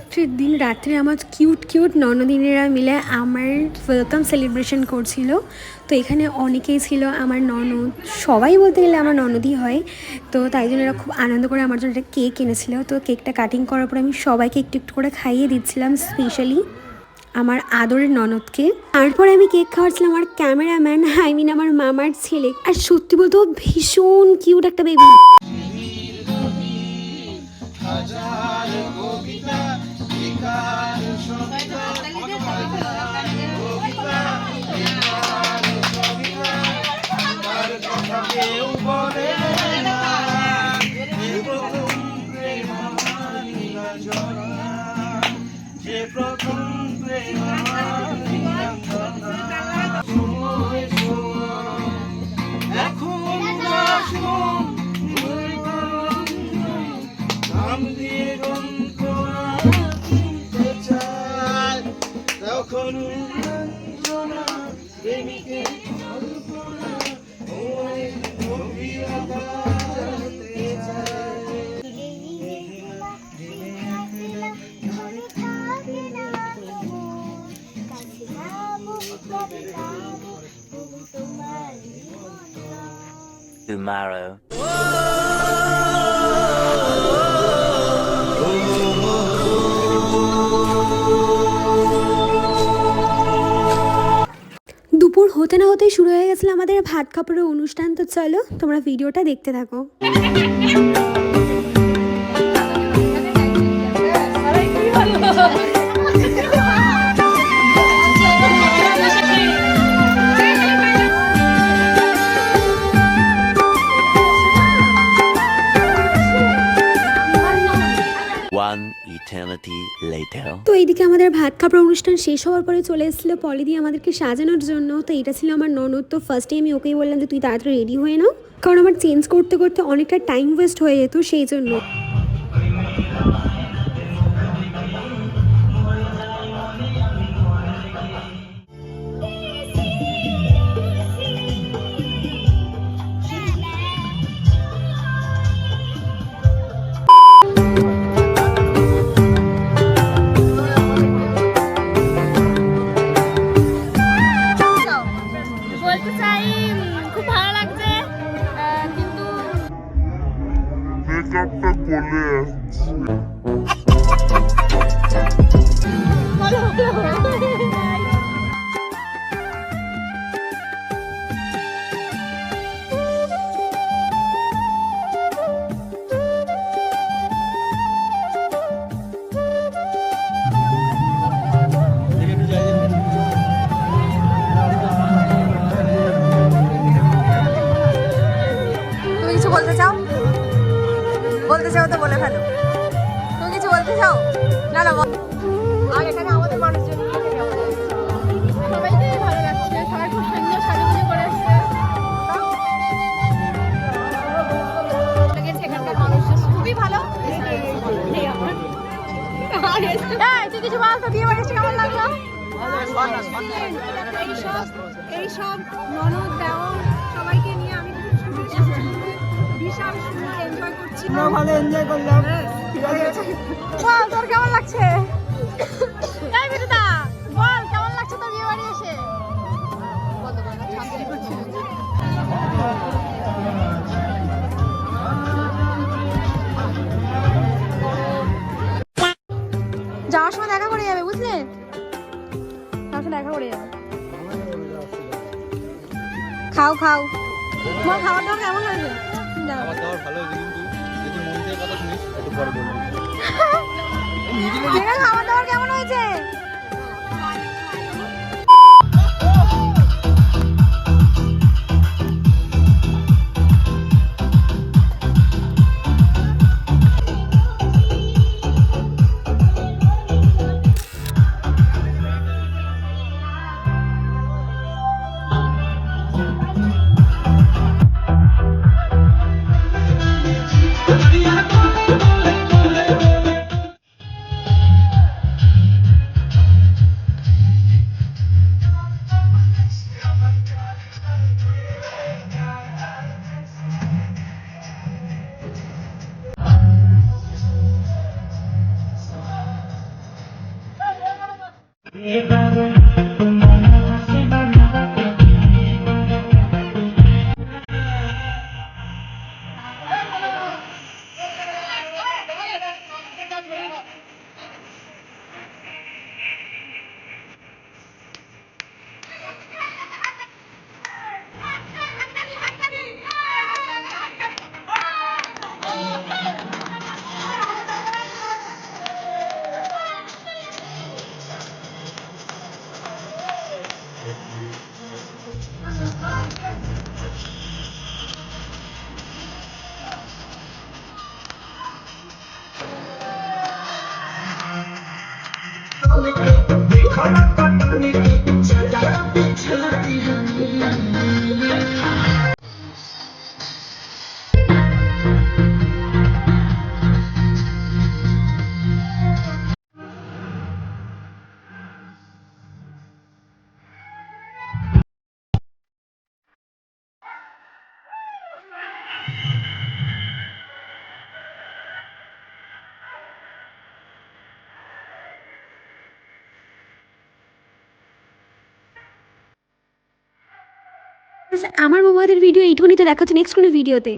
শিবরাত্রির দিন রাত্রে আমার কিউট ননদিনীরা মিলে আমার ওয়েলকাম সেলিব্রেশন করছিল। তো এখানে অনেকেই ছিল, আমার ননদ, সবাই বলতে গেলে আমার ননদই হয়। তো তাই জন্য এরা খুব আনন্দ করে আমার জন্য একটা কেক এনেছিল। তো কেকটা কাটিং করার পর আমি সবাইকে একটু একটু করে খাইয়ে দিচ্ছিলাম, স্পেশালি আমার আদরের ননদকে। তারপর আমি কেক খাওয়াচ্ছিলাম আমার ক্যামেরাম্যান, আমার মামার ছেলে। আর সত্যি বলতে ভীষণ কিউট একটা বেবি। Tomorrow. দুপুর হতে না হতেই শুরু হয়ে গেছিল আমাদের ভাত খাবারের অনুষ্ঠান। তো চলো তোমরা ভিডিওটা দেখতে থাকো। One eternity later. তো এইদিকে আমাদের ভাত খাবার অনুষ্ঠান শেষ হওয়ার পরে চলে এসেছিলো পলি দিয়ে আমাদেরকে সাজানোর জন্য। তো এটা ছিল আমার ননদ। তো ফার্স্টে আমি ওকেই বললাম যে তুই তাড়াতাড়ি রেডি হয়ে নাও, কারণ আমার চেঞ্জ করতে করতে অনেকটা টাইম ওয়েস্ট হয়ে যেত, সেই জন্য। মেকআপটা গলে তুমি কিছু বলতে চাও? বলতে চাও তো বলে ফেলো। তুমি কিছু বলতে চাও? না না, আর এখানে আমাদের মানুষজন সবাইকে ভালো লাগছে, সবাই খুব সুন্দর সাজুগুজু করে এসছে। এখানকার মানুষজন খুবই ভালো। তুই কিছু বল তো, বিয়ে বাড়ি এসে কেমন লাগলো? এইসব ননদ দেওর সবাইকে নিয়ে আমি বিশাল সুন্দর এনজয় করছি। আমরা ভালো এনজয় করলাম। বল তোর কেমন লাগছে? তাই বিরুদা বল কেমন লাগছে তোর বিয়ে বাড়ি এসে? যাওয়ার সময় দেখা করে যাবে, বুঝলে? যাওয়ার সময় দেখা করে যাবে। খাও খাও, তোমার খাওয়া দাওয়া কেমন হয়েছে? খাবার দাবার ভালো হয়েছে, কিন্তু যদি মন থেকে কথা শুনিস একটু পরে বলবি। খাবার দাবার কেমন হয়েছে? আমার মোবাইলের ভিডিও এইটুকুনিতে দেখা হচ্ছে নেক্সট কোনো ভিডিওতে।